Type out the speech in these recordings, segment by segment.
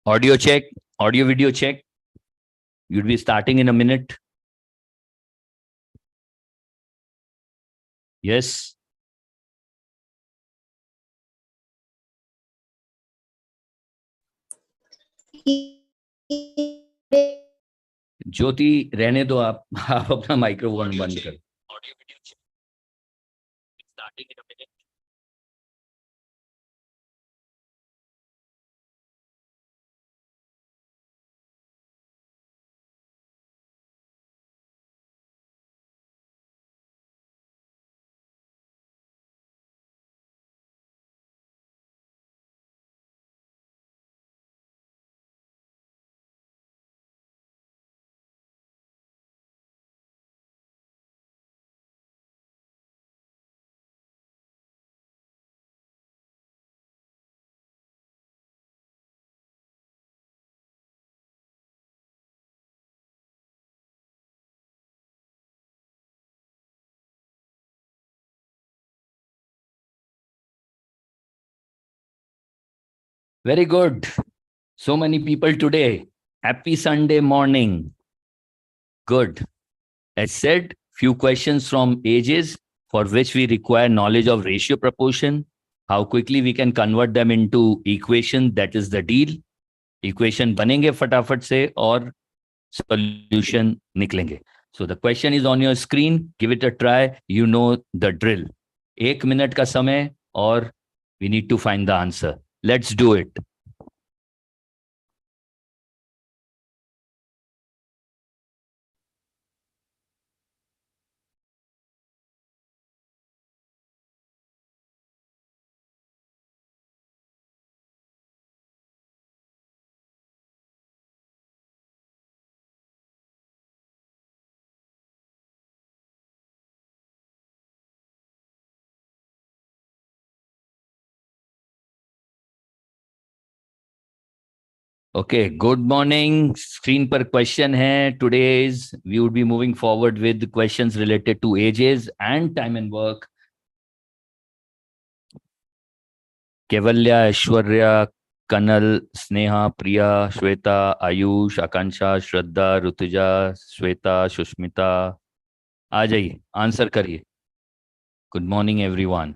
Audio check, audio video check. You'll be starting in a minute. Yes. ज्योति रहने दो आप अपना माइक्रोफोन बंद करो. Audio video check. Starting in a minute. Very good. So many people today. Happy Sunday morning. Good. As said, few questions from ages for which we require knowledge of ratio proportion, how quickly we can convert them into equation, that is the deal. Equation बनेंगे फटाफट से और solution निकलेंगे. So the question is on your screen. Give it a try. You know the drill. 1 minute का समय और we need to find the answer. Let's do it. Okay, good morning. Screen पर question है. Today's we would be moving forward with questions related to ages and time and work. केवल्या, Aishwarya, कनल, Sneha, प्रिया, श्वेता, आयुष, आकांक्षा, श्रद्धा, ऋतुजा, श्वेता, सुष्मिता. आ जाइए, answer करिए. Good morning everyone.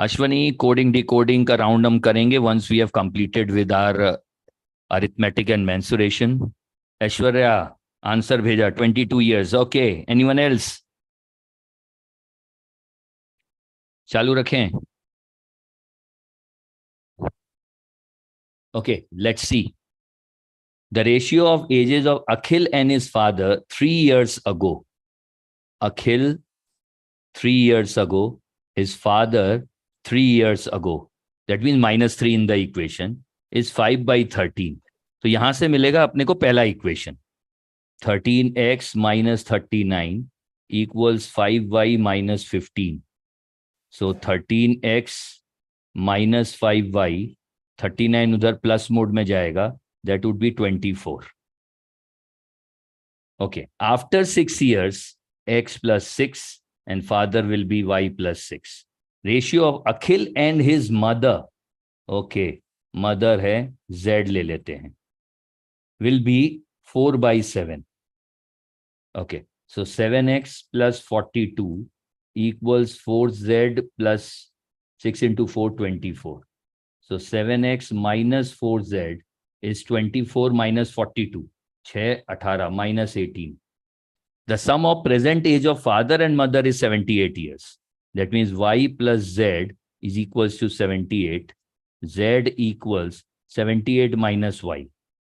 Ashwini, coding decoding का round हम करेंगे once we have completed with our arithmetic and mensuration. Aishwarya answer भेजा 22 years. Okay, anyone else? चालू रखें. Okay, let's see. The ratio of ages of Akhil and his father 3 years ago. Akhil 3 years ago, his father 3 years ago. That means -3 in the equation is 5/13. तो यहां से मिलेगा अपने को पहला equation. 13x minus 39 equals 5y minus 15. So 13x minus 5y, 39 उधर plus mode में जाएगा. That would be 24. Okay. After 6 years, x plus 6 and father will be y plus 6. Ratio of Akhil and his mother. Okay. Mother है, z ले लेते हैं. Will be 4/7. Okay. So 7x plus 42 equals 4z plus 6 into 4, 24. So 7x minus 4z is 24 minus 42. 6, 18, minus 18. The sum of present age of father and mother is 78 years. That means y plus z is equals to 78. Z equals 78 minus y.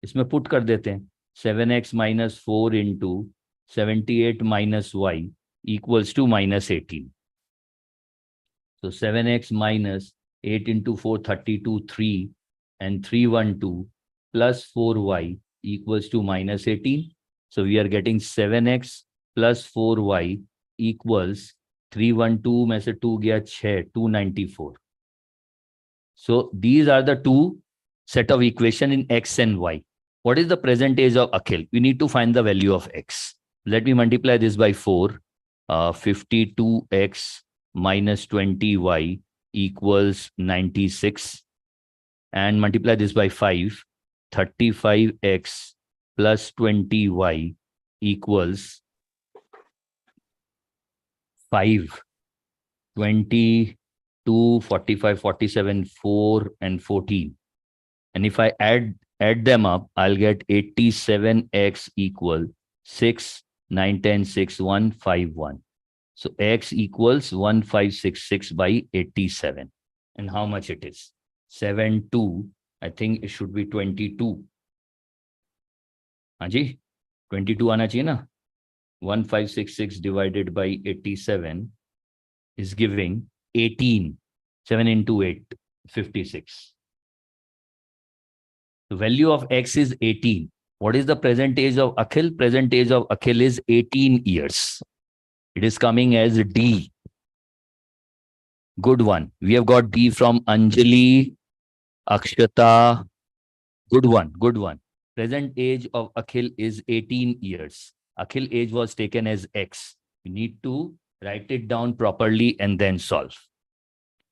इसमें put कर देते हैं. 7x minus 4 into 78 minus y equals to minus 18. So 7x minus 8 into 4, 32, 3 and 312 plus 4y equals to minus 18. So we are getting 7x plus 4y equals 312 में से 2 गया 6, 294. So these are the two set of equation in x and y. What is the present age of Akhil? We need to find the value of x. Let me multiply this by 4. 52x minus 20y equals 96, and multiply this by 5. 35x plus 20y equals 5. 22, 45, 47, 4, and 14. And if I add them up, I'll get 87x equal 6, 9, 10, 6, 1, 5, 1. So x equals 1566 by 87. And how much it is? 7, 2. I think it should be 22. हाँ जी, 22 आना चाहिए ना. 1566 divided by 87 is giving 18. 7 into 8, 56. The value of x is 18. What is the present age of Akhil? Present age of Akhil is 18 years. It is coming as D. Good one. We have got D from Anjali, Akshata. Good one. Good one. Present age of Akhil is 18 years. Akhil age was taken as X. You need to write it down properly and then solve.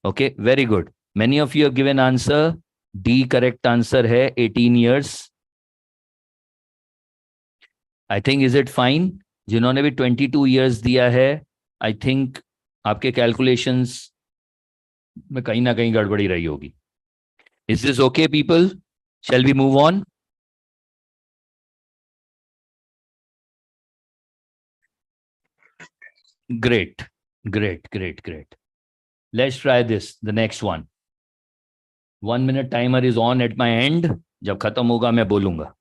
Okay, very good. Many of you have given answer. D correct answer hai 18 years. I think is it fine? जिन्होंने भी 22 years दिया है, I think आपके calculations में कहीं ना कहीं गड़बड़ी रही होगी. Is this okay, people? Shall we move on? Great, great, great, great. Let's try this. The next one. 1 minute timer is on at my end. जब खत्म होगा मैं बोलूंगा.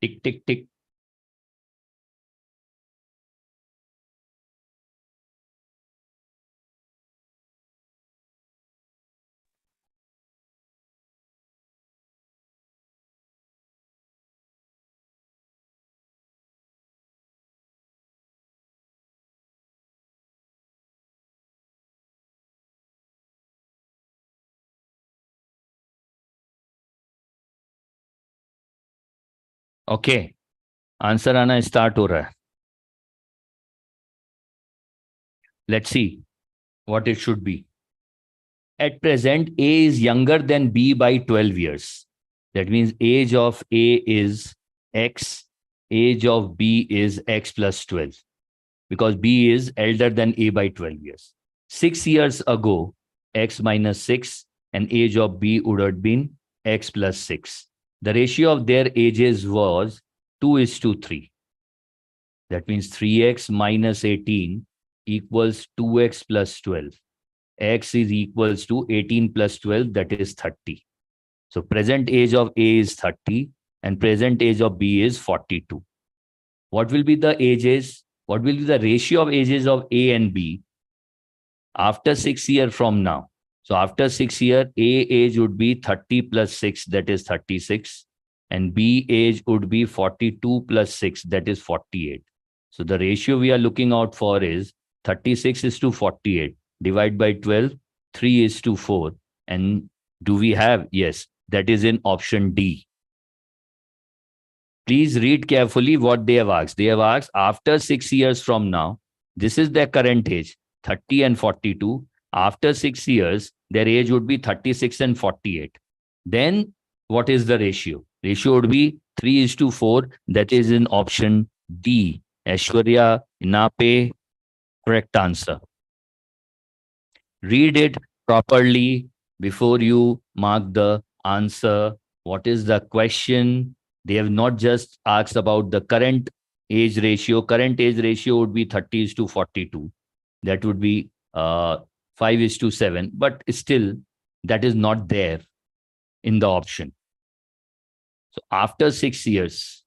टिक टिक टिक. ओके, आंसर आना स्टार्ट हो रहा है. Let's see what it should be. At present, A is younger than B by 12 years. That means age of A is X, age of B is X plus 12, because B is elder than A by 12 years. 6 years ago, X minus 6 and age of B would have been X plus 6. The ratio of their ages was 2 is to 3. That means 3x minus 18 equals 2x plus 12. X is equals to 18 plus 12, that is 30. So present age of A is 30 and present age of B is 42. What will be the ages? What will be the ratio of ages of A and B after 6 years from now? So after 6 years, A age would be 30 plus 6, that is 36. And B age would be 42 plus 6, that is 48. So the ratio we are looking out for is 36 is to 48. Divide by 12, 3 is to 4. And do we have? Yes, that is in option D. Please read carefully what they have asked. They have asked after 6 years from now, this is their current age, 30 and 42. After 6 years, their age would be 36 and 48. Then what is the ratio? Ratio would be 3 is to 4. That is in option D. Aishwarya, Inape, correct answer. Read it properly before you mark the answer. What is the question? They have not just asked about the current age ratio. Current age ratio would be 30 is to 42. That would be 5 is to 7. But still, that is not there in the option. So after 6 years,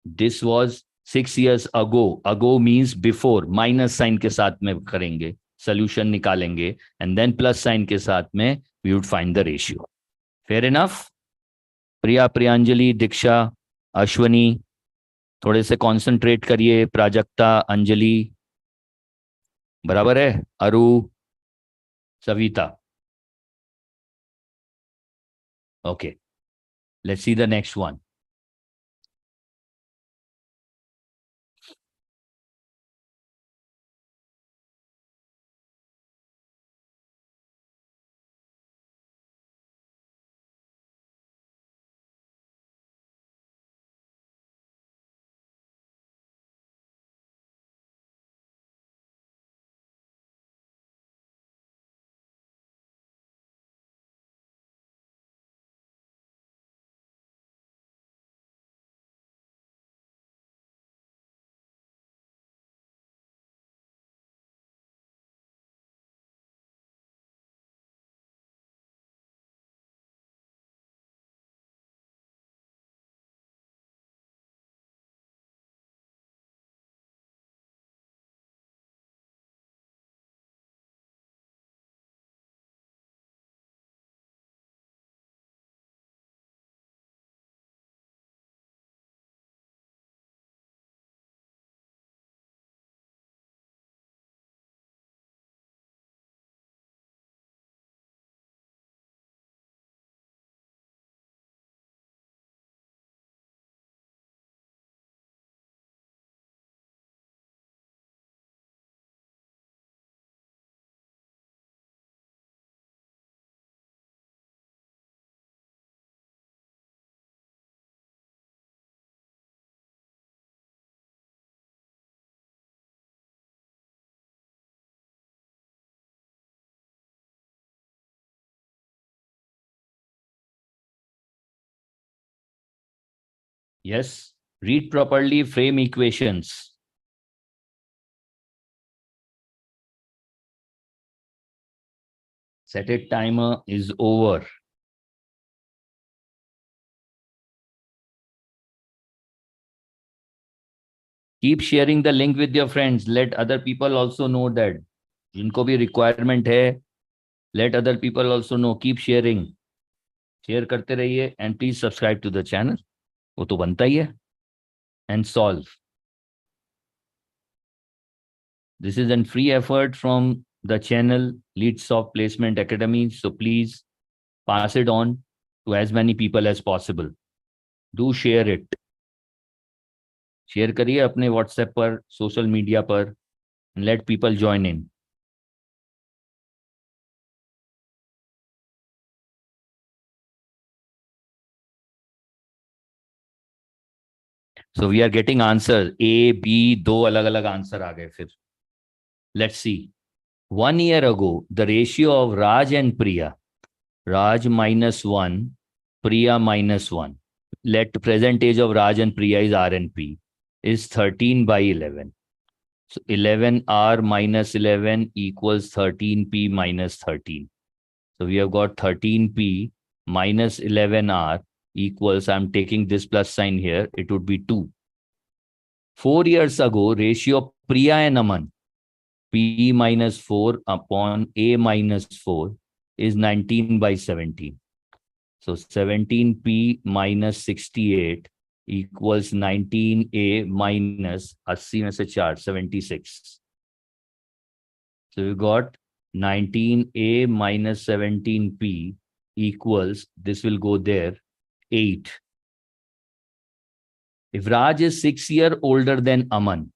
this was 6 years ago. Ago means before. Minus sign के साथ में करेंगे. Solution निकालेंगे. And then plus sign के साथ में we would find the ratio. Fair enough? प्रिया, प्रियांजलि, दीक्षा, अश्वनी, थोड़े से कॉन्सेंट्रेट करिए. प्राजक्ता, अंजलि, बराबर है. अरु, Savita. Okay, let's see the next one. Yes, read properly, frame equations. Set it timer is over. Keep sharing the link with your friends. Let other people also know that. जिनको भी requirement है, let other people also know. Keep sharing. Share करते रहिए and please subscribe to the channel. वो तो बनता ही है. And solve. This is a free effort from the channel LeadSoft Placement Academy. So please pass it on to as many people as possible. Do share it. Share करिए अपने WhatsApp पर, social media पर, and let people join in. So we are getting answers. A, B, दो अलग-अलग answer आ गए फिर. Let's see. 1 year ago, the ratio of Raj and Priya, Raj -1, Priya -1. Let present age of Raj and Priya is R and P, is 13/11. So 11R minus 11 equals 13P minus 13. So we have got 13P minus 11R equals, I'm taking this plus sign here, it would be 2. 4 years ago, ratio of Priya and Aman, P minus 4 upon A minus 4 is 19/17. So 17P minus 68 equals 19A minus 80 में से 4, 76. So we got 19A minus 17P equals, this will go there, 8. If Raj is 6 years older than Aman,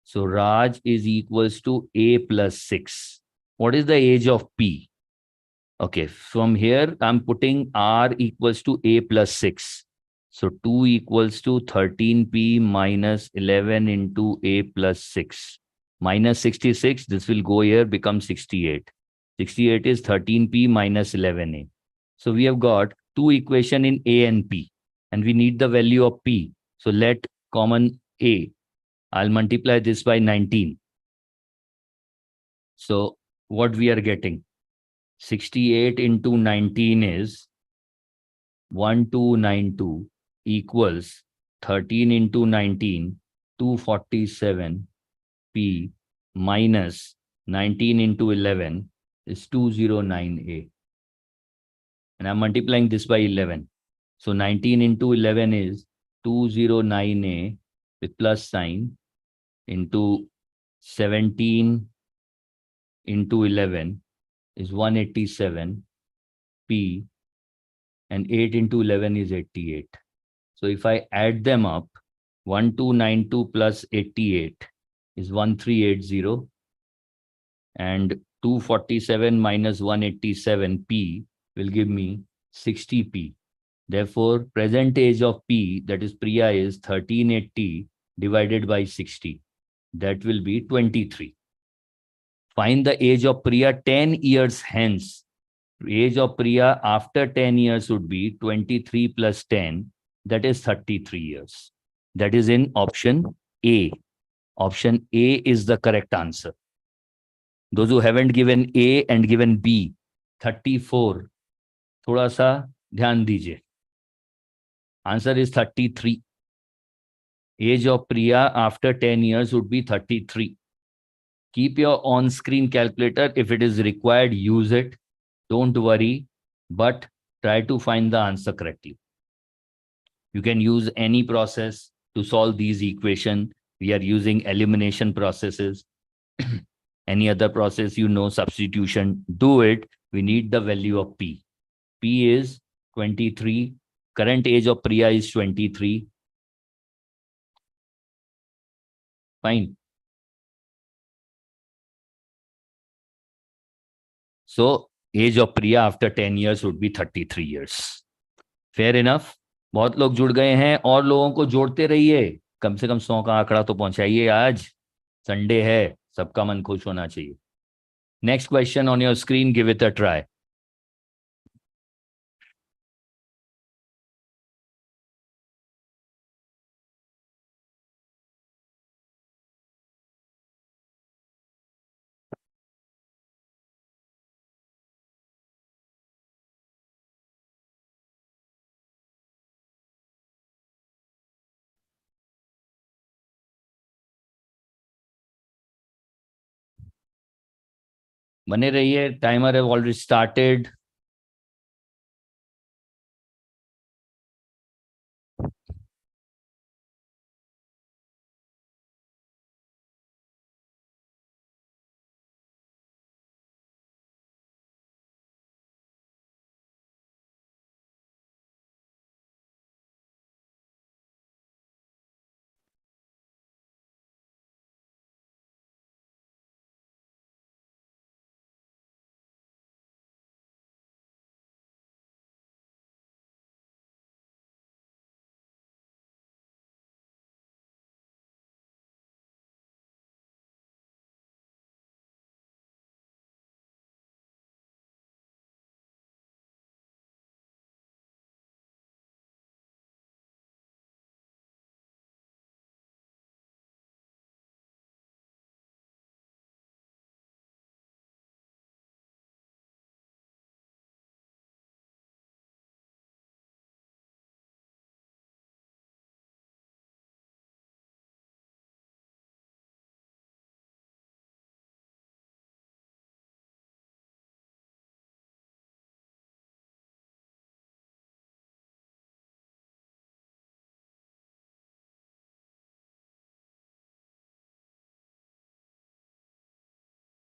so Raj is equals to A plus 6. What is the age of P? Okay, from here I'm putting R equals to A plus 6. So 2 equals to 13P minus 11 into A plus 6. Minus 66, this will go here, become 68. 68 is 13P minus 11A. So we have got two equations in A and P. and we need the value of P. So let common A. I'll multiply this by 19. So what we are getting? 68 into 19 is 1292 equals 13 into 19, 247 P minus 19 into 11 is 209A. And I'm multiplying this by 11. So 19 into 11 is 209A with plus sign into 17 into 11 is 187 P, and 8 into 11 is 88. So if I add them up, 1292 plus 88 is 1380, and 247 minus 187 P will give me 60 P. Therefore, present age of P, that is Priya, is 1380 divided by 60. That will be 23. Find the age of Priya 10 years hence. Age of Priya after 10 years would be 23 plus 10, that is 33 years. That is in option A. Option A is the correct answer. Those who haven't given A and given B, 34, थोड़ा सा ध्यान दीजिए. Answer is 33. Age of Priya after 10 years would be 33. Keep your on-screen calculator. If it is required, use it. Don't worry, but try to find the answer correctly. You can use any process to solve these equations. We are using elimination processes. Any other process, substitution, do it. We need the value of P. P is 23. Current age of Priya is 23. Fine. So age of Priya after 10 years would be 33 years. Fair enough? बहुत लोग जुड़ गए हैं, और लोगों को जोड़ते रहिए. कम से कम 100 का आंकड़ा तो पहुंचाइए. आज संडे है, सबका मन खुश होना चाहिए. Next question on your screen, give it a try. बने रहिए. Timer have already started.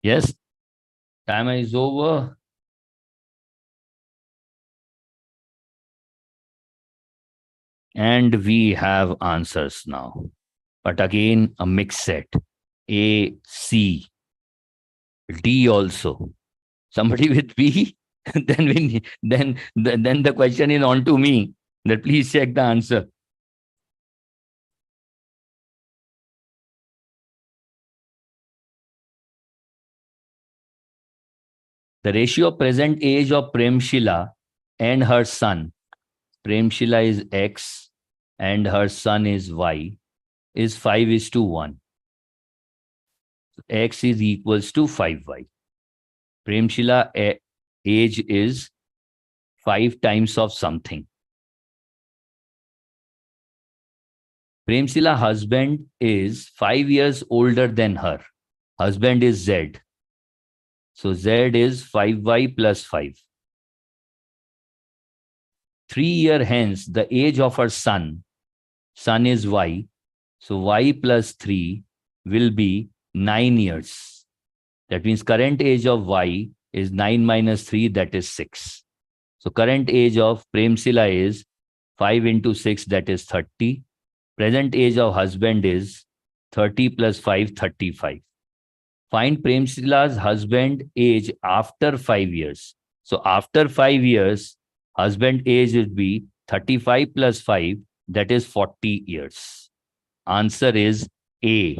Yes, timer is over. And we have answers now. But again, a mixed set. A, C, D also. Somebody with B? then the question is on to me. That please check the answer. The ratio of present age of Prem Shila and her son Premshila is X and her son is Y, is 5:1. X is equals to 5Y. Premshila age is 5 times of something. Premshila husband is 5 years older than her. Husband is Z. So Z is 5Y plus 5. 3 years hence, the age of her son is Y. So Y plus 3 will be 9 years. That means current age of Y is 9 minus 3, that is 6. So current age of Premshila is 5 into 6, that is 30. Present age of husband is 30 plus 5, 35. Find Premshila's husband age after 5 years. So after 5 years, husband age would be 35 plus 5, that is 40 years. Answer is A.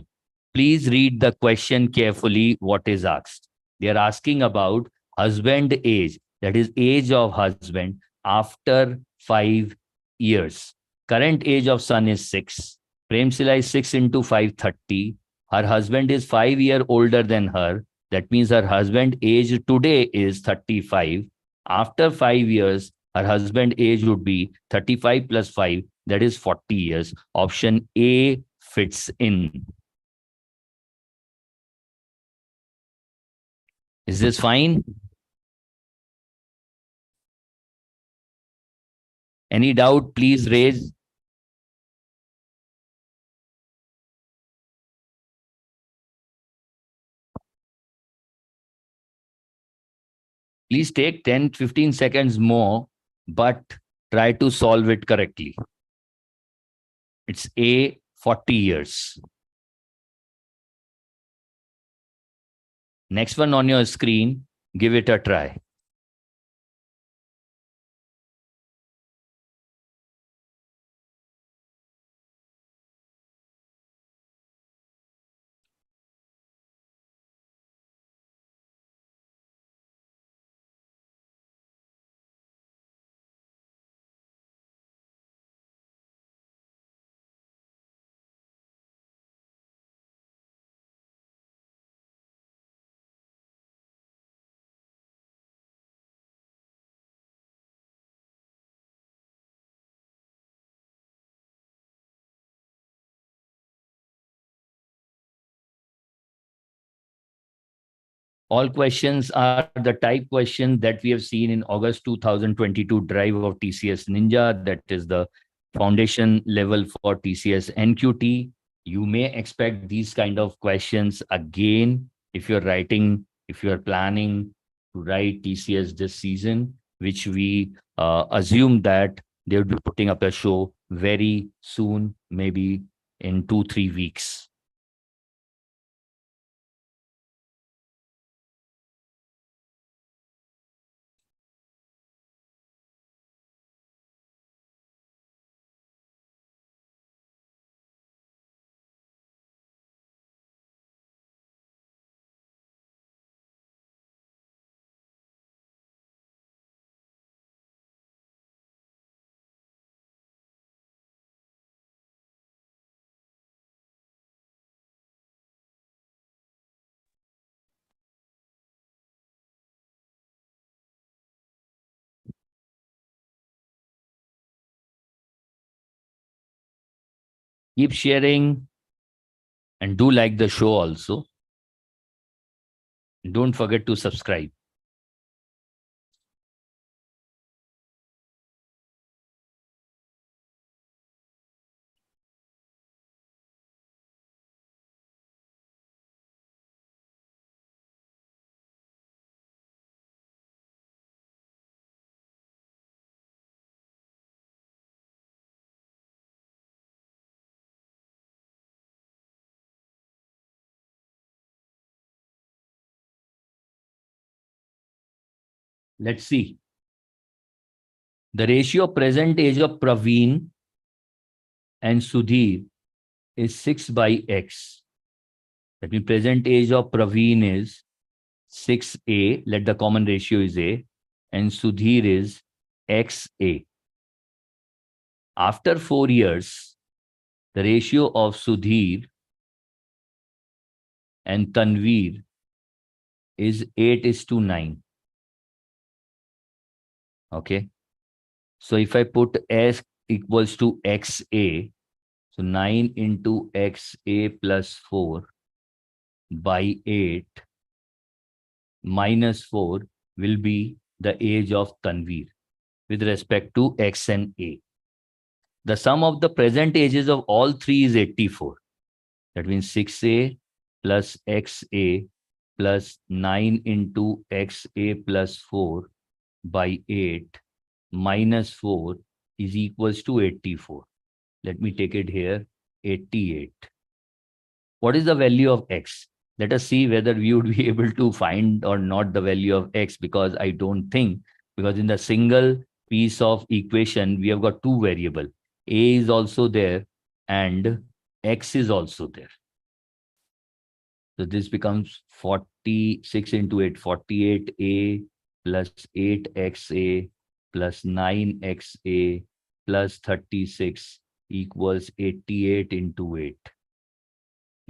Please read the question carefully what is asked. They are asking about husband age, that is age of husband after 5 years. Current age of son is 6. Premshila is 6 into 5, 30. Her husband is 5 years older than her. That means her husband age today is 35. After 5 years, her husband age would be 35 plus 5, that is 40 years. Option A fits in. Is this fine? Any doubt, please raise. Please take 10-15 seconds more, but try to solve it correctly. It's A, 40 years. Next one on your screen, give it a try. All questions are the type question that we have seen in August 2022 drive of TCS Ninja. That is the foundation level for TCS NQT. You may expect these kind of questions again if you're writing, if you're planning to write TCS this season, which we assume that they will be putting up a show very soon, maybe in 2-3 weeks. Keep sharing and do like the show also. Don't forget to subscribe. Let's see. The ratio of present age of Praveen and Sudhir is 6 by X. That means present age of Praveen is 6A. Let the common ratio is A. And Sudhir is XA. After 4 years, the ratio of Sudhir and Tanveer is 8:9. Okay. So if I put S equals to XA, so 9 into XA plus 4 by 8 minus 4 will be the age of Tanveer with respect to X and A. The sum of the present ages of all three is 84. That means 6A plus XA plus 9 into XA plus 4 by 8 minus 4 is equals to 84. Let me take it here, 88. What is the value of X? Let us see whether we would be able to find or not the value of X, because I don't think, because in the single piece of equation, we have got two variable. A is also there and X is also there. So this becomes 46 into 8, 48A plus 8XA plus 9XA plus 36 equals 88 into 8.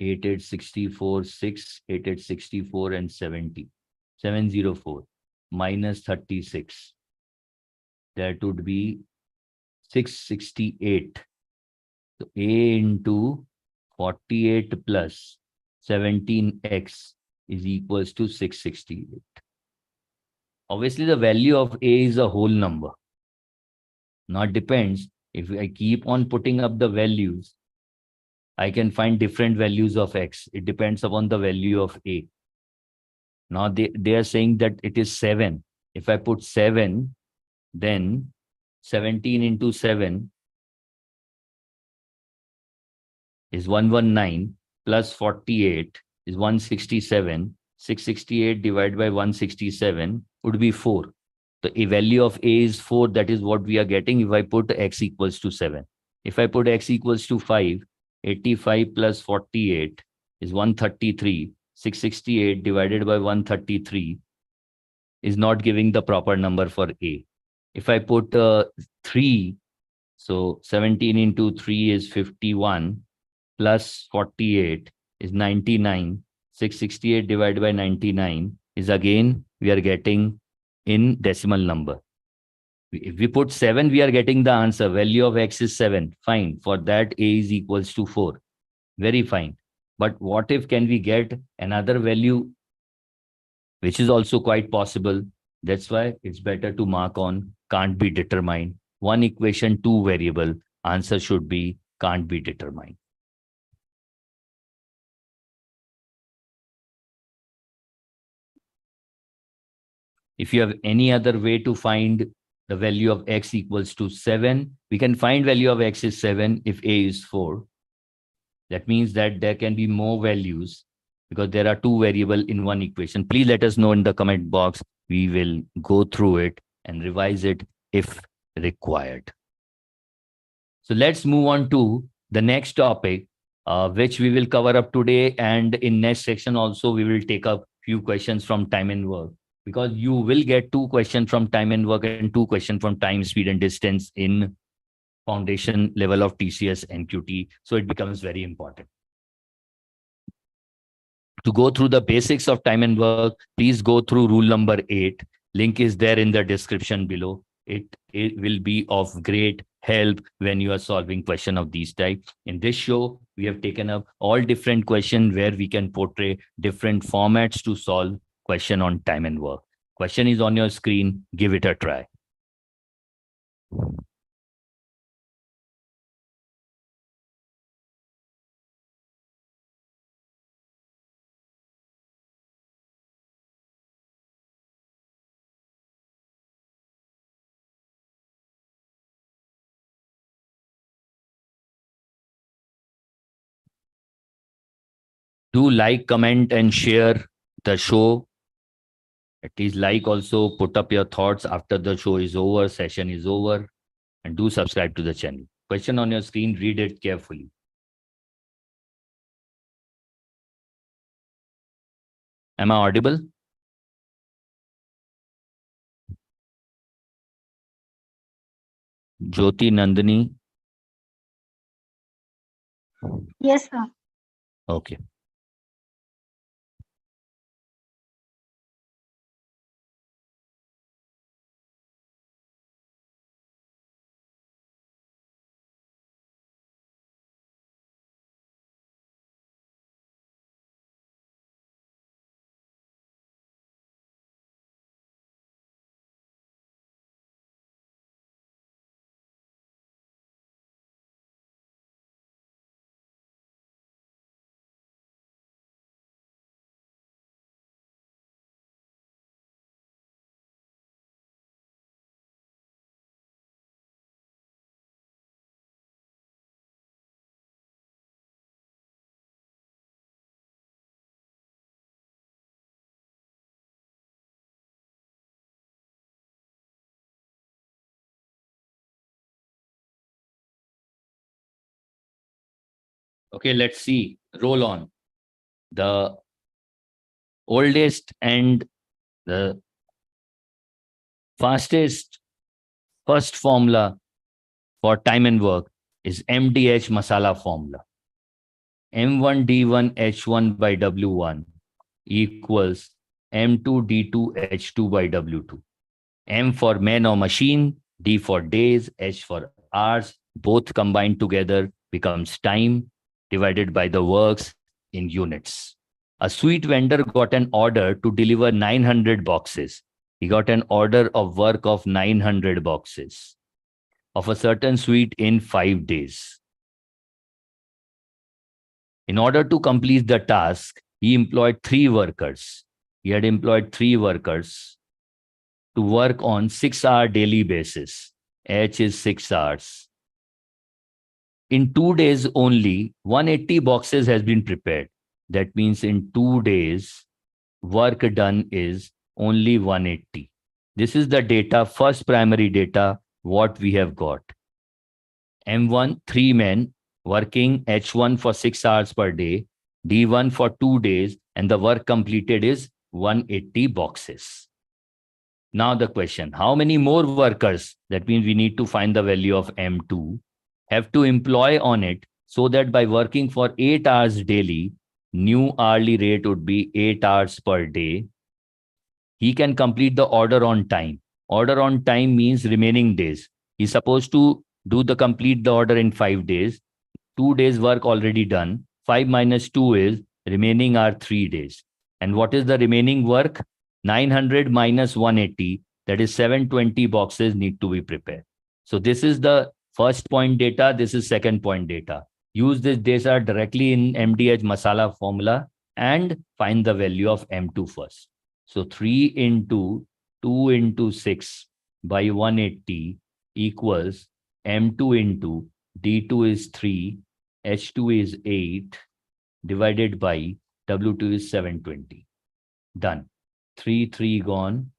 8, 64, 6, 8, 64 and 70. 704 minus 36. That would be 668. So A into 48 plus 17x is equals to 668. Obviously, the value of A is a whole number. Now it depends. If I keep on putting up the values, I can find different values of X. It depends upon the value of A. Now they are saying that it is 7. If I put 7, then 17 into 7 is 119 plus 48 is 167. 668 divided by 167 would be 4. The value of A is 4. That is what we are getting if I put X equals to 7. If I put X equals to 5, 85 plus 48 is 133. 668 divided by 133 is not giving the proper number for A. If I put 3, so 17 into 3 is 51 plus 48 is 99. 668 divided by 99 is again, we are getting in decimal number. If we put 7, we are getting the answer. Value of X is 7. Fine. For that, A is equals to 4. Very fine. But what if can we get another value, which is also quite possible? That's why it's better to mark on can't be determined. One equation, two variable. Answer should be can't be determined. If you have any other way to find the value of X equals to 7, we can find value of X is 7 if A is 4. That means that there can be more values because there are two variables in one equation. Please let us know in the comment box. We will go through it and revise it if required. So let's move on to the next topic, which we will cover up today. And in next section also, we will take up few questions from time and work, because you will get 2 questions from time and work and 2 questions from time, speed and distance in foundation level of TCS NQT. So it becomes very important. To go through the basics of time and work, please go through rule number 8. Link is there in the description below. It will be of great help when you are solving question of these type. In this show, we have taken up all different questions where we can portray different formats to solve question on time and work. Question is on your screen. Give it a try. Do like, comment, and share the show. At least like, also put up your thoughts after the show is over, session is over, and do subscribe to the channel. Question on your screen, read it carefully. Am I audible? Jyoti Nandini, Yes, sir. Okay. Okay, let's see. Roll on. The oldest and the fastest first formula for time and work is MDH masala formula. M1D1H1 by W1 equals M2D2H2 by W2. M for man or machine, D for days, H for hours, both combined together becomes time divided by the works in units. A sweet vendor got an order to deliver 900 boxes. He got an order of work of 900 boxes of a certain sweet in 5 days. In order to complete the task, he employed 3 workers. He had employed 3 workers to work on 6-hour daily basis. H is 6 hours. In 2 days only, 180 boxes has been prepared. That means in 2 days, work done is only 180. This is the data, first primary data, what we have got. M1, 3 men working H1 for 6 hours per day, D1 for 2 days, and the work completed is 180 boxes. Now the question, how many more workers, that means we need to find the value of M2, have to employ on it so that by working for 8 hours daily, new hourly rate would be 8 hours per day. He can complete the order on time. Order on time means remaining days. He's supposed to do the complete the order in 5 days. 2 days work already done. 5 - 2 is remaining are 3 days. And what is the remaining work? 900 minus 180, that is 720 boxes need to be prepared. So this is the first point data. This is second point data. Use this data directly in MDH masala formula and find the value of M2 first. So 3 into 2 into 6 by 180 equals M2 into D2 is 3, H2 is 8, divided by W2 is 720. Done. 3, 3 gone,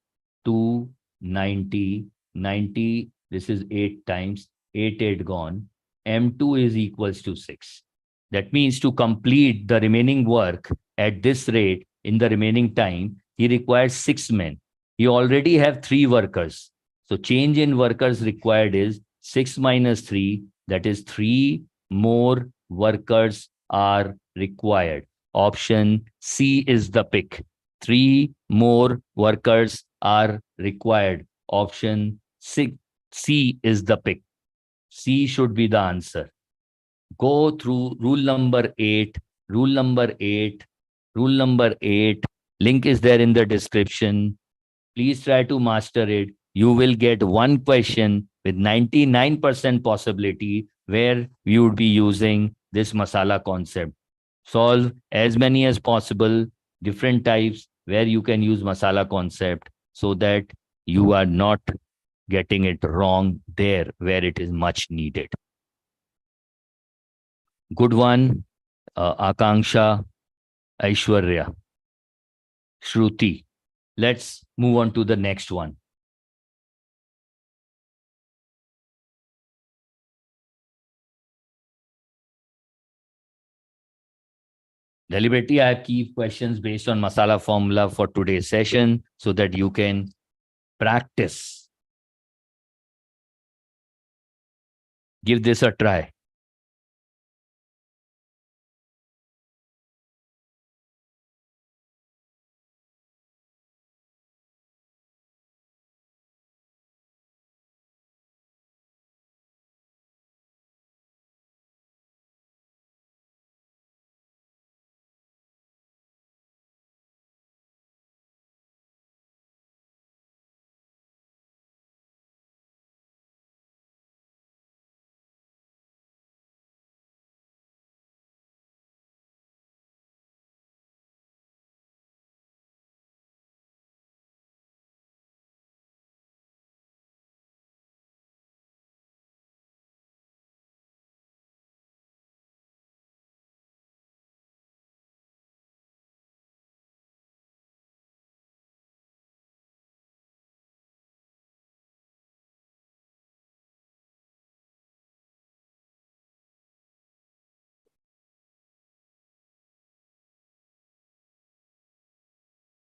2, 90, 90, this is 8 times, 8, 8 gone. M2 is equals to 6. That means to complete the remaining work at this rate in the remaining time, he requires 6 men. He already have 3 workers. So change in workers required is 6 minus 3, that is 3 more workers are required. Option C is the pick. 3 more workers are required. Option C is the pick. C should be the answer. Go through rule number 8, rule number 8, rule number 8. Link is there in the description. Please try to master it. You will get one question with 99% possibility where you would be using this masala concept. Solve as many as possible, different types where you can use masala concept so that you are not getting it wrong there where it is much needed. Good one, Akanksha, Aishwarya, Shruti. Let's move on to the next one. Deliberately, I keep questions based on masala formula for today's session so that you can practice. Give this a try.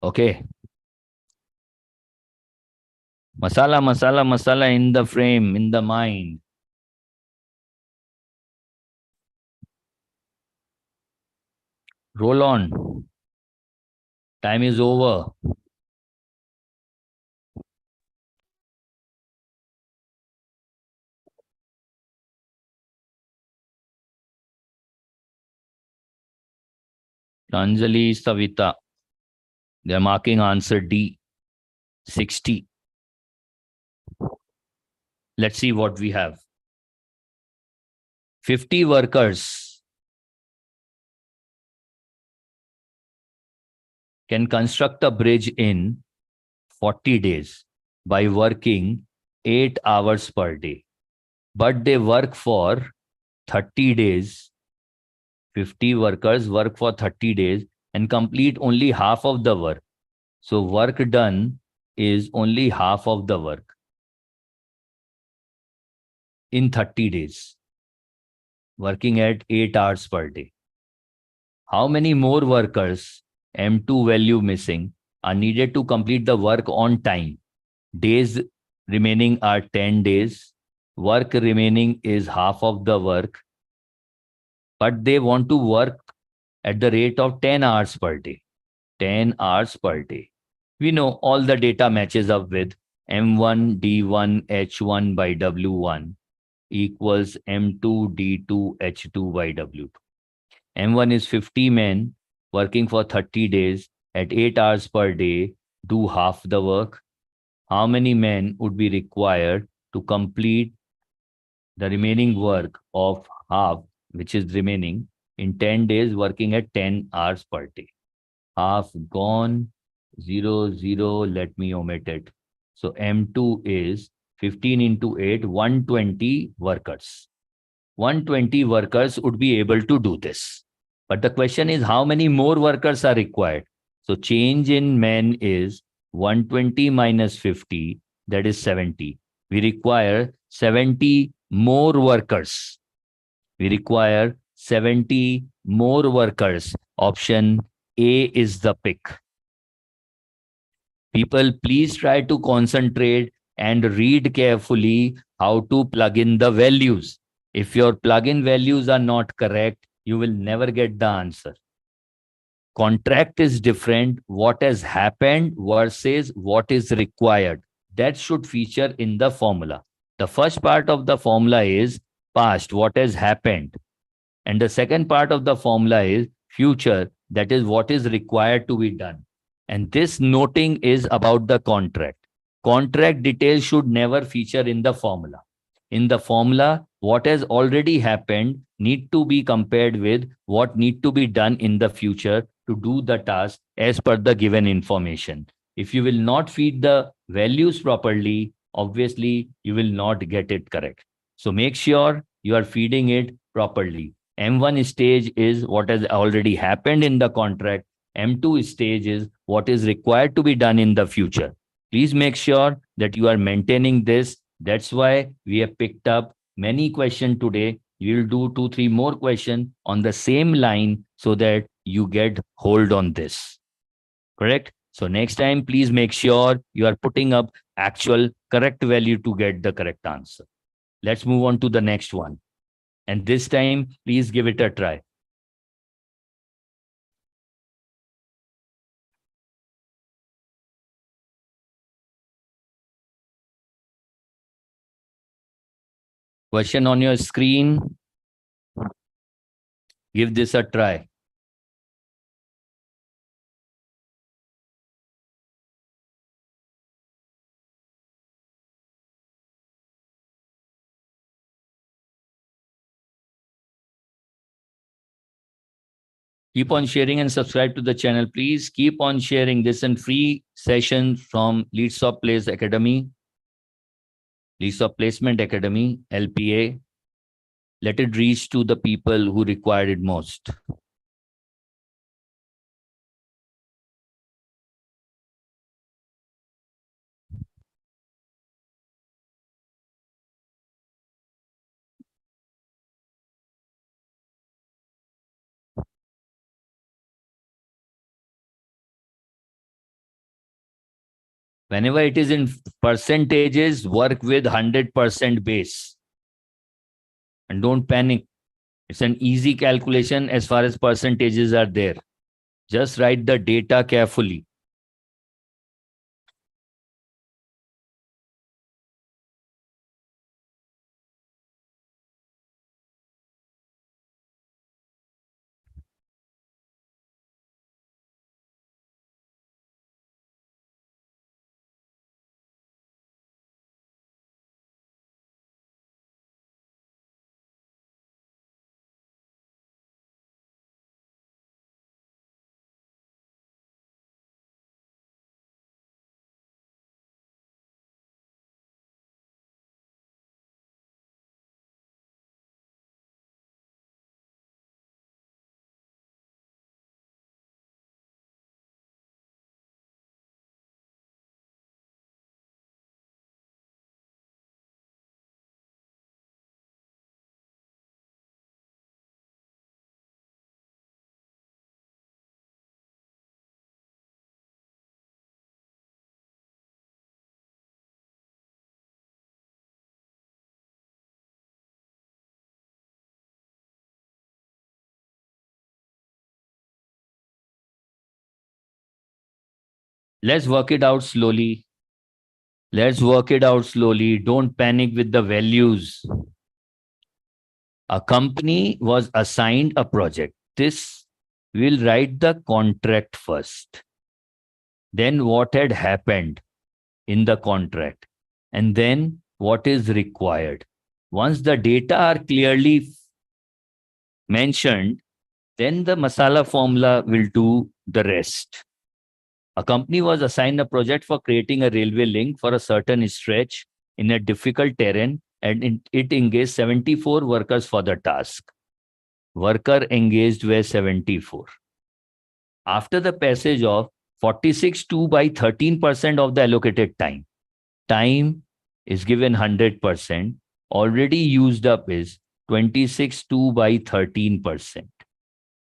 Okay. Masala, masala, masala in the frame, in the mind. Roll on. Time is over. Anjali, Savita. They're marking answer D. 60. Let's see what we have. 50 workers can construct a bridge in 40 days by working 8 hours per day. But they work for 30 days. 50 workers work for 30 days and complete only half of the work. So work done is only half of the work in 30 days, working at 8 hours per day. How many more workers, M2 value missing, are needed to complete the work on time? Days remaining are 10 days. Work remaining is half of the work, but they want to work at the rate of 10 hours per day. 10 hours per day. We know all the data matches up with M1 D1 H1 by W1 equals M2 D2 H2 by W2. M1 is 50 men working for 30 days at 8 hours per day, do half the work. How many men would be required to complete the remaining work of half, which is remaining, in 10 days, working at 10 hours per day? Half gone, 0, 0, let me omit it. So M2 is 15 into 8, 120 workers. 120 workers would be able to do this. But the question is, how many more workers are required? So change in men is 120 minus 50, that is 70. We require 70 more workers. We require 70 more workers. Option A is the pick. People, please try to concentrate and read carefully how to plug in the values. If your plug-in values are not correct, you will never get the answer. Contract is different. What has happened versus what is required. That should feature in the formula. The first part of the formula is past, what has happened. And the second part of the formula is future, that is what is required to be done. And this noting is about the contract. Contract details should never feature in the formula. In the formula, what has already happened need to be compared with what need to be done in the future to do the task as per the given information. If you will not feed the values properly, obviously you will not get it correct. So make sure you are feeding it properly. M1 stage is what has already happened in the contract. M2 stage is what is required to be done in the future. Please make sure that you are maintaining this. That's why we have picked up many questions today. We will do 2, 3 more questions on the same line so that you get hold on this. Correct? So next time, please make sure you are putting up actual correct value to get the correct answer. Let's move on to the next one. And this time, please give it a try. Question on your screen. Give this a try. Keep on sharing and subscribe to the channel. Please keep on sharing this and free session from LeadSoft Place Academy, LeadSoft Placement Academy, LPA. Let it reach to the people who require it most. Whenever it is in percentages, work with 100% base. And don't panic. It's an easy calculation as far as percentages are there. Just write the data carefully. Let's work it out slowly. Let's work it out slowly. Don't panic with the values. A company was assigned a project. This will write the contract first. Then what had happened in the contract, and then what is required. Once the data are clearly mentioned, then the masala formula will do the rest. A company was assigned a project for creating a railway link for a certain stretch in a difficult terrain, and it engaged 74 workers for the task. Worker engaged were 74. After the passage of 46 2 by 13% of the allocated time, time is given 100%, already used up is 26 2 by 13%.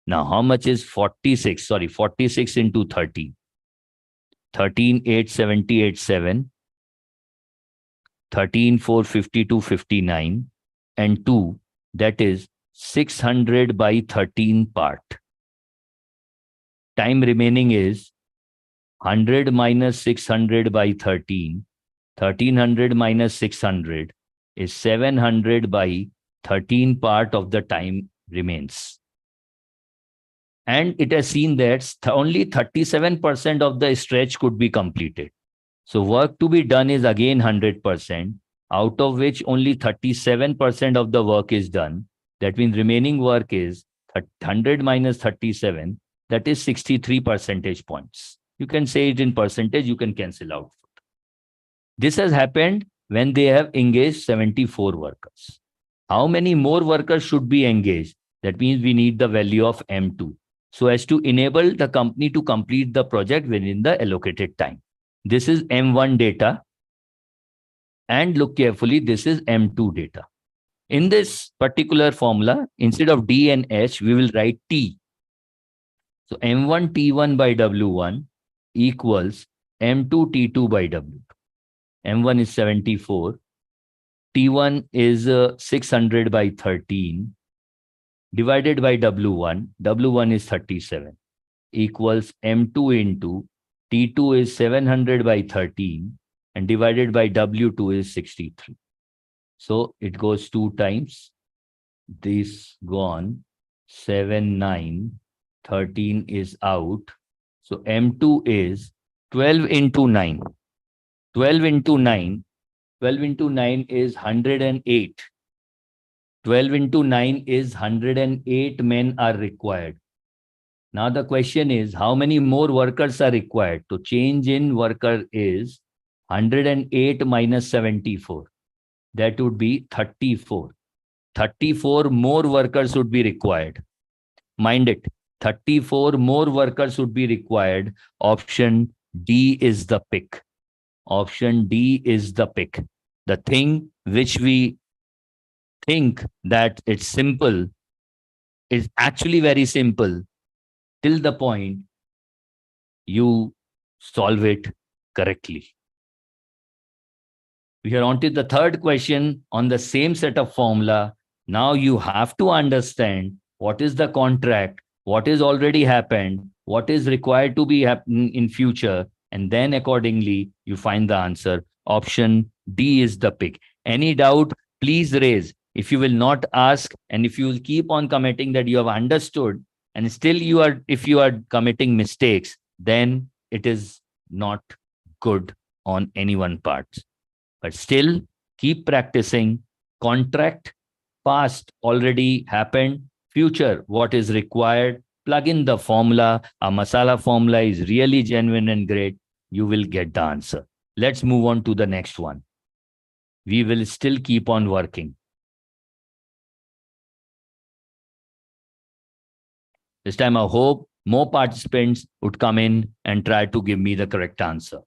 Now, how much is 46? Sorry, 46 into 13. 13, 8, 78, 7. 13, 4, 52, 59. And 2, that is 600 by 13 part. Time remaining is 100 minus 600 by 13. 1300 minus 600 is 700 by 13 part of the time remains. And it has seen that only 37% of the stretch could be completed. So work to be done is again 100%, out of which only 37% of the work is done. That means remaining work is 100 minus 37, that is 63 percentage points. You can say it in percentage, you can cancel out. This has happened when they have engaged 74 workers. How many more workers should be engaged? That means we need the value of M2, so as to enable the company to complete the project within the allocated time. This is M1 data. And look carefully, this is M2 data. In this particular formula, instead of D and H, we will write T. So M1 T1 by W1 equals M2 T2 by W2. M1 is 74. T1 is 600 by 13 divided by W1. W1 is 37 equals M2 into T2 is 700 by 13 and divided by W2 is 63. So it goes 2 times. This gone. 7, 9, 13 is out. So M2 is 12 into 9. 12 into 9. 12 into 9 is 108. 12 into 9 is 108 men are required. Now the question is, how many more workers are required? So change in worker is 108 minus 74. That would be 34. 34 more workers would be required. Mind it, 34 more workers would be required. Option D is the pick. Option D is the pick. The thing which we think that it's simple is actually very simple till the point you solve it correctly. We are on to the third question on the same set of formula. Now you have to understand what is the contract, what is already happened, what is required to be happening in future, and then accordingly you find the answer. Option D is the pick. Any doubt, please raise. If you will not ask, and if you will keep on committing that you have understood, and still if you are committing mistakes, then it is not good on anyone part. But still, keep practicing. Contract, past already happened. Future, what is required? Plug in the formula. A masala formula is really genuine and great. You will get the answer. Let's move on to the next one. We will still keep on working. This time, I hope more participants would come in and try to give me the correct answer.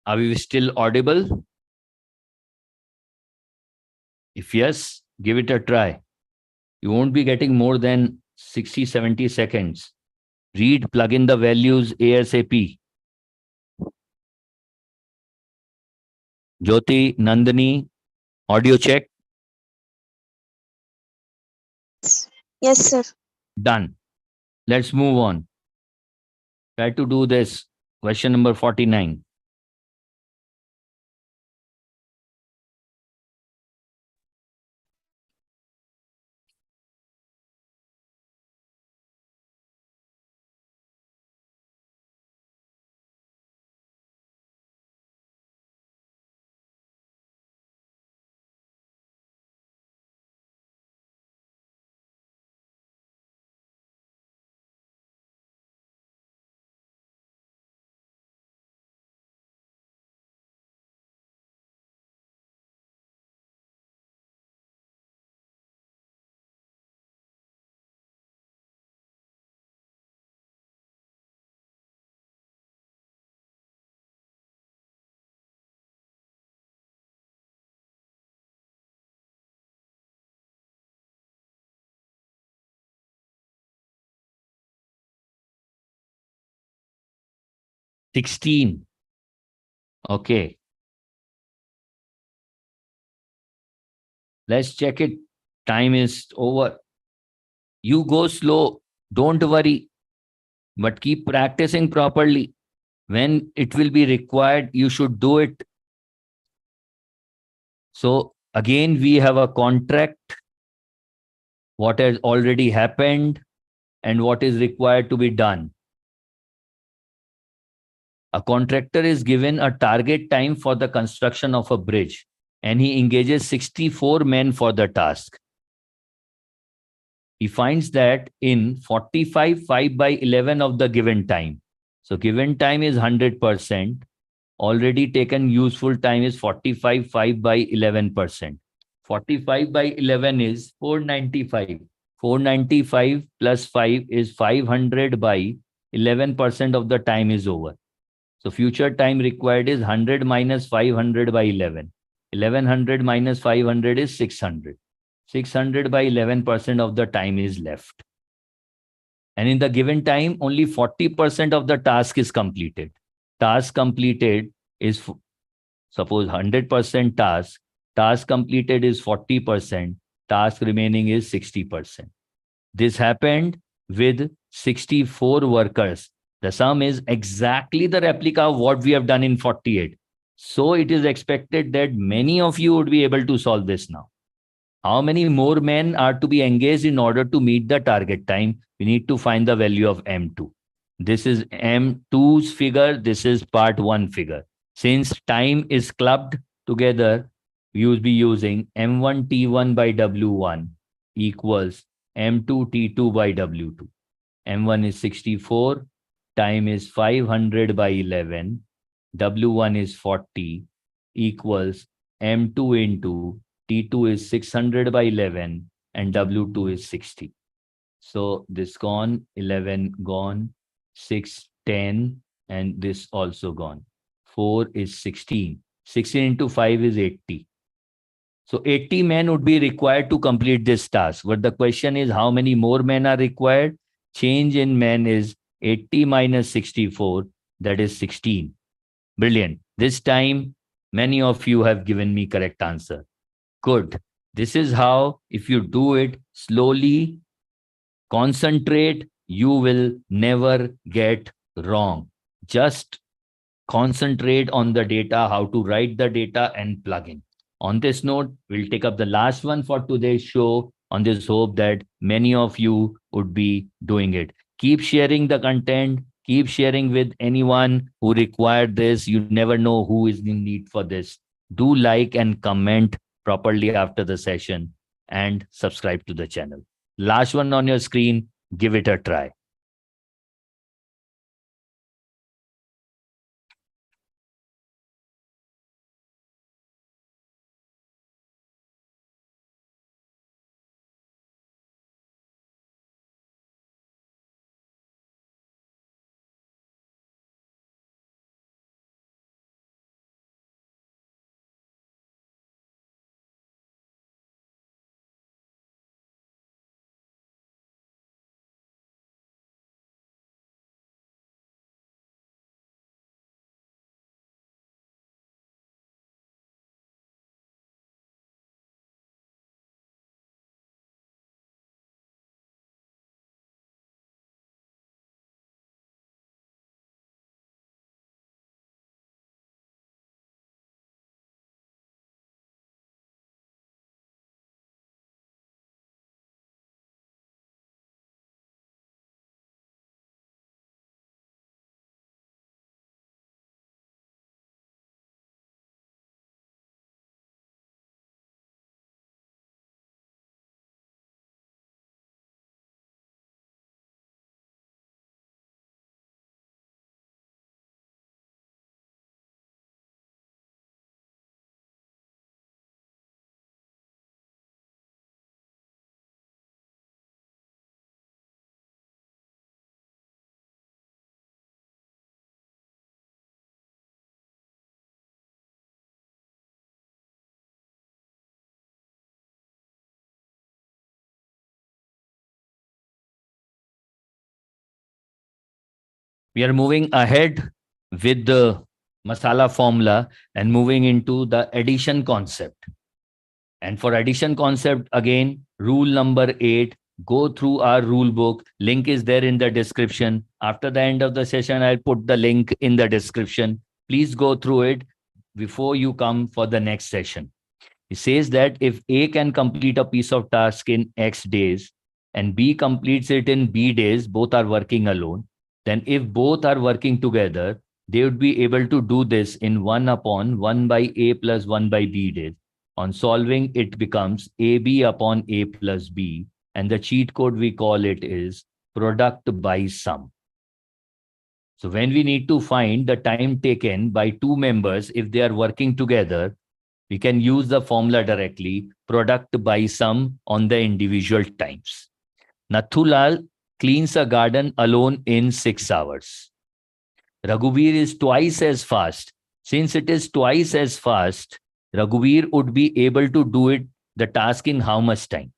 Are we still audible? If yes, give it a try. You won't be getting more than 60, 70 seconds. Read, plug in the values ASAP. Jyoti, Nandini, audio check. Yes, sir. Done. Let's move on. Try to do this. Question number 49. $16. Okay. Let's check it. Time is over. You go slow. Don't worry. But keep practicing properly. When it will be required, you should do it. So again, we have a contract, what has already happened, and what is required to be done. A contractor is given a target time for the construction of a bridge, and he engages 64 men for the task. He finds that in 45, 5 by 11 of the given time. So given time is 100%. Already taken useful time is 45, 5 by 11%. 45 by 11 is 495. 495 plus 5 is 500 by 11% of the time is over. So future time required is 100 minus 500 by 11. 1100 minus 500 is 600. 600 by 11% of the time is left. And in the given time, only 40% of the task is completed. Task completed is, suppose 100% task. Task completed is 40%. Task remaining is 60%. This happened with 64 workers. The sum is exactly the replica of what we have done in 48. So it is expected that many of you would be able to solve this now. How many more men are to be engaged in order to meet the target time? We need to find the value of M2. This is M2's figure. This is part 1 figure. Since time is clubbed together, we will be using M1 T1 by W1 equals M2 T2 by W2. M1 is 64. Time is 500 by 11. W1 is 40 equals M2 into T2 is 600 by 11 and W2 is 60. So this gone, 11 gone, 6, 10, and this also gone. 4 is 16. 16 into 5 is 80. So 80 men would be required to complete this task. But the question is how many more men are required? Change in men is 80 minus 64, that is 16. Brilliant. This time, many of you have given me correct answer. Good. This is how, if you do it slowly, concentrate, you will never get wrong. Just concentrate on the data, how to write the data and plug in. On this note, we'll take up the last one for today's show on this hope that many of you would be doing it. Keep sharing the content, keep sharing with anyone who required this. You never know who is in need for this. Do like and comment properly after the session and subscribe to the channel. Last one on your screen, give it a try. We are moving ahead with the masala formula and moving into the addition concept. And for addition concept, again, rule number 8, go through our rule book. Link is there in the description. After the end of the session, I'll put the link in the description. Please go through it before you come for the next session. It says that if A can complete a piece of task in X days and B completes it in B days, both are working alone, then if both are working together, they would be able to do this in 1 upon 1 by A plus 1 by B days. On solving, it becomes AB upon A plus B, and the cheat code we call it is product by sum. So when we need to find the time taken by two members if they are working together, we can use the formula directly, product by sum on the individual times. Nathulal cleans a garden alone in 6 hours. Raghuveer is twice as fast. Since it is twice as fast, Raghuveer would be able to do it, the task, in how much time?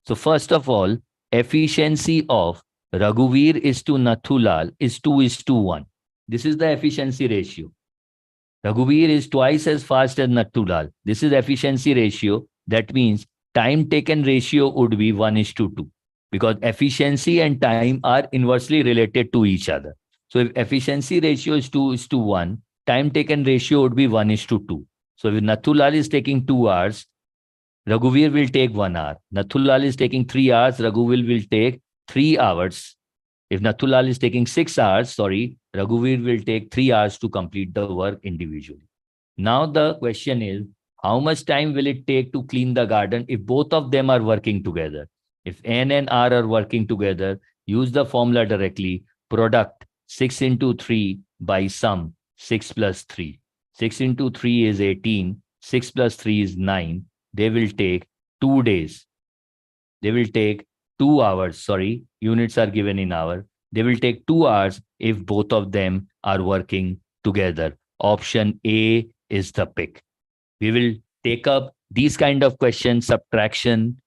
So first of all, efficiency of Raghuveer is to Nathulal is 2:1. This is the efficiency ratio. Raghuveer is twice as fast as Nathulal. This is efficiency ratio. That means time taken ratio would be 1:2 because efficiency and time are inversely related to each other. So if efficiency ratio is 2:1, time taken ratio would be 1:2. So if Nathulal is taking 2 hours, Raghuveer will take 1 hour. Nathulal is taking 3 hours, Raghuveer will take 3 hours. If Nathulal is taking 6 hours, Raghuveer will take 3 hours to complete the work individually. Now the question is, how much time will it take to clean the garden if both of them are working together? If N and R are working together, use the formula directly. Product 6 into 3 by sum 6 plus 3. 6 into 3 is 18. 6 plus 3 is 9. They will take 2 days. They will take 2 hours. Sorry, units are given in hour. They will take 2 hours if both of them are working together. Option A is the pick. We will take up these kind of questions, subtraction,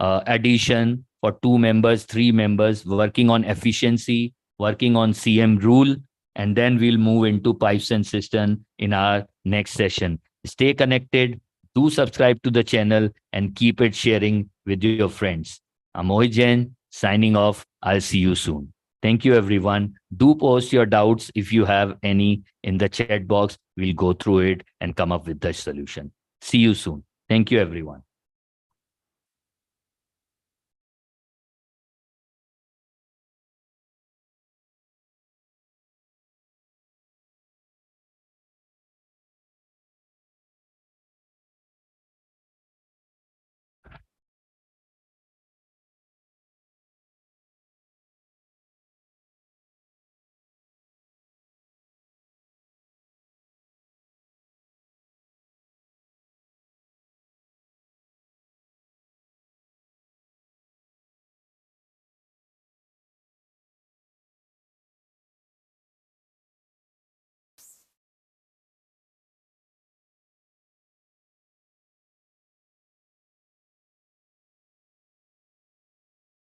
addition for 2 members, 3 members, working on efficiency, working on CM rule, and then we'll move into pipes and cistern in our next session. Stay connected, do subscribe to the channel, and keep it sharing with your friends. I'm Mohit Jain, signing off. I'll see you soon. Thank you, everyone. Do post your doubts if you have any in the chat box. We'll go through it and come up with the solution. See you soon. Thank you, everyone.